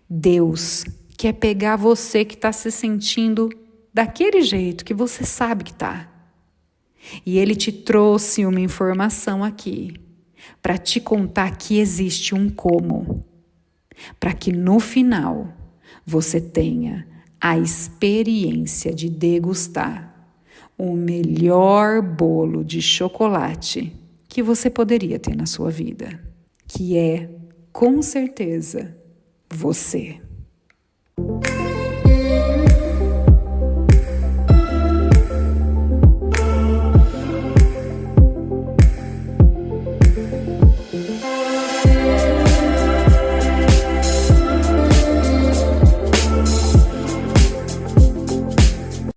Deus quer pegar você que está se sentindo daquele jeito que você sabe que está. E Ele te trouxe uma informação aqui para te contar que existe um como, para que no final você tenha a experiência de degustar o melhor bolo de chocolate que você poderia ter na sua vida, que é, com certeza, você.